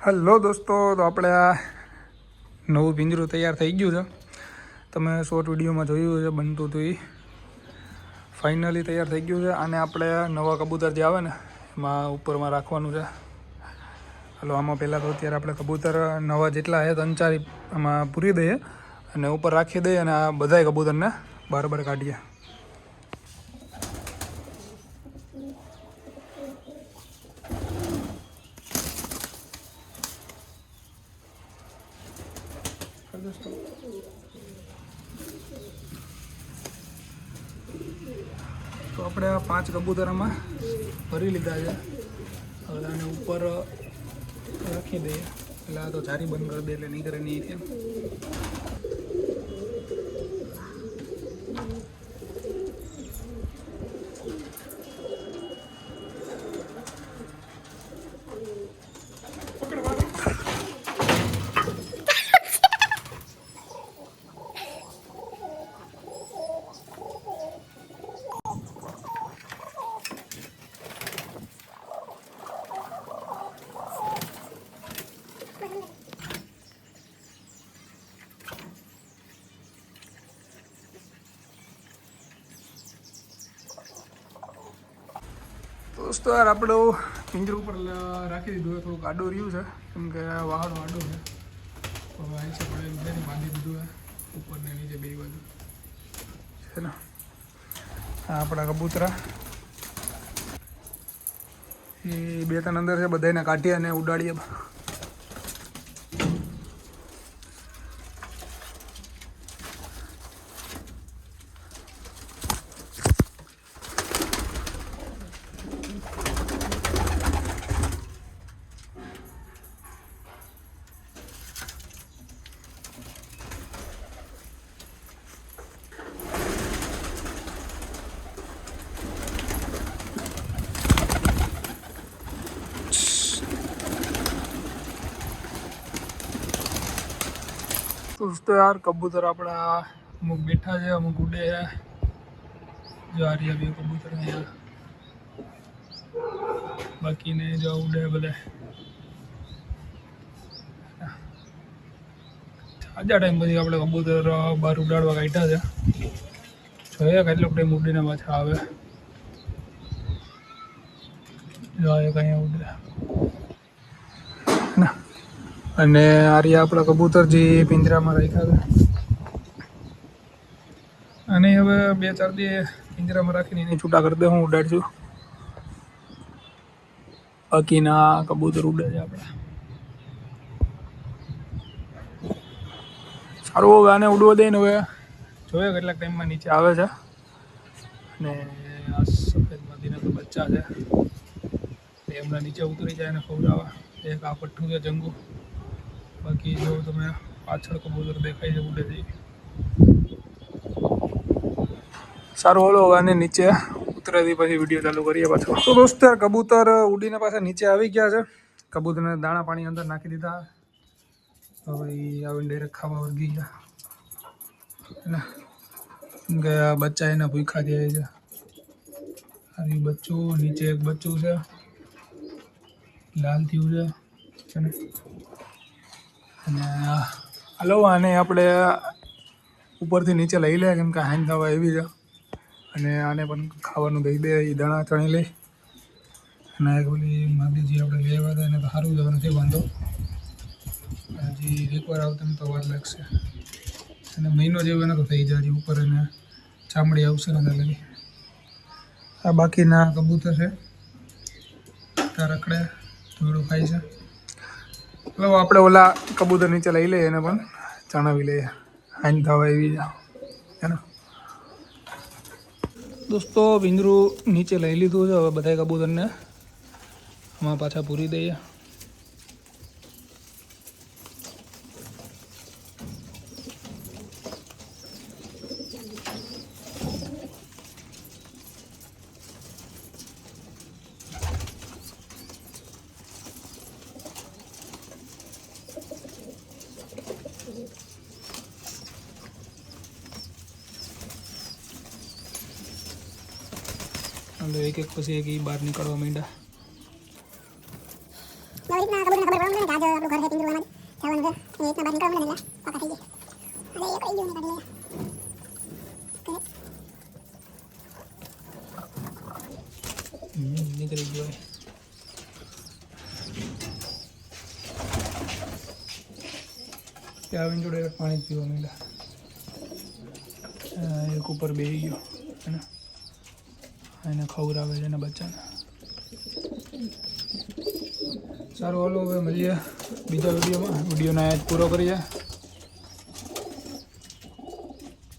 Hello દોસ્તો, તો આપણે આ નવું પિંજરું તૈયાર થઈ ગયું છે. તમે શોર્ટ વિડીયોમાં જોયું છે બનતું હતું એ ફાઇનલી તૈયાર થઈ ગયું છે. આને આપણે નવા કબૂતર જે આવે ને એમાં ઉપરમાં રાખવાનું છે. હાલો, આમાં પહેલાં તો અત્યારે આપણે કબૂતર નવા જેટલા છે 3-4 આમાં પૂરી દઈએ અને ઉપર રાખી દઈએ અને આ બધાય કબૂતરને બહાર કાઢીએ. તો આપણે આ 5 કબૂતરમાં ભરી લીધા છે. હવે આને ઉપર રાખી દઈએ. એટલે આ તો જારી બંધ કરી દે એટલે નહીં કરે નહીં એમ. દોસ્તો યાર, આપણે પિંજર ઉપર રાખી દીધું હોય, થોડુંક આડું રહ્યું છે કેમ કે વાહનો આડું છે. તો અહીં છે આપણે બેથી બાંધી દીધું છે ઉપર ને નીચે બે બાજુ છે ને. આ આપણા કબૂતરા એ 2-3 અંદર છે, બધાને કાઢીએ અને ઉડાડીએ. તો યાર, કબૂતર આપણા અમુક બેઠા છે, અમુક ઉડે છે. જો આ રહ્યા 2 કબૂતર અહીંયા, બાકીને જો ઉડે બધા. આજા ટાઈમ પછી આપણે કબૂતર બહાર ઉડાડવા કાઢ્યા છે. જોઈએ કેટલો ટાઈમ ઉડીને પાછા આવે. જો એક અહીંયા ઉડે ના. અને આ રહ્યા આપણા કબૂતર જે પિંજરામાં રાખ્યા છે. અને હવે 2-4 દી પિંજરામાં રાખીને એને છૂટા કરી દે, હું ઉડાડશું. બાકીના કબૂતર ઉડે છે આપણે. સારું, હવે આને ઉડવા દઈને હવે જોઈએ કેટલાક ટાઈમમાં નીચે આવે છે. અને આ સફેદ માદીના તો બચ્ચા છે, એમના નીચે ઉતરી જાય અને ખવડાવવા. એક આ પઠ્ઠું છે જંગુ. બાકી જો તમે પાછળ કબૂતર દેખાય છે ઉડે છે. સારું, હાલો હવે આને નીચે ઉતરેથી પછી વિડીયો ચાલુ કરીએ પાછો. તો દોસ્તો, કબૂતર ઉડીને પાછા નીચે આવી ગયા છે. કબૂતરને દાણા પાણી અંદર નાખી દીધા. હવે એ આવીને ડાયરેક્ટ ખાવા વર્ગી ગયા કે બચ્ચા એના ભૂખા જાય છે. આ બચ્ચું, નીચે એક બચ્ચું છે લાલ થયું છે ને. અને હાલો આને આપણે ઉપરથી નીચે લઈ લે કેમ કે હાંજ થવા એવી છે. અને આને પણ ખાવાનું દઈ દે. એ દાણા ચણી લે. અને એક ઓલી માદીજી આપણે લેવા હતા એને તો સારું જવા નથી વાંધો. હજી એકવાર આવતા તો વાર લાગશે. અને મહિનો જેવો એને તો થઈ જાય. હજી ઉપર એને ચામડી આવશે ને લગી. આ બાકીના કબૂતર છે ત્યાં રખડે, થોડું ખાય છે. હવે આપણે ઓલા કબૂતર નીચે લઈ લઈએ, એને પણ ચણાવી લઈએ. હાંજ થવા એવી છે ને. દોસ્તો, પિંજરું નીચે લઈ લીધું છે. હવે બધા કબૂતરને આમાં પાછા પૂરી દઈએ. એટલે એક પછી એક બહાર નીકળવા માંડ્યા. રીતના કબૂતરને ખબર પડે કે આજ આપણું ઘર છે પિંજરું એમાં જવાનું છે એ રીતના બહાર નીકળવાનું એટલે પાકા થઈ ગયા. હવે એક રહી ગયું ને કાઢી લઈએ. નીકળી ગયો ત્યાં જોડે પાણી જ પીવા માંડ્યા. એક ઉપર બેસી ગયો હે એને ખવડાવે છે એના બચ્ચાને. સારું હાલો હવે મળીએ બીજા વિડીયોમાં. વિડીયોને પૂરો કરીએ.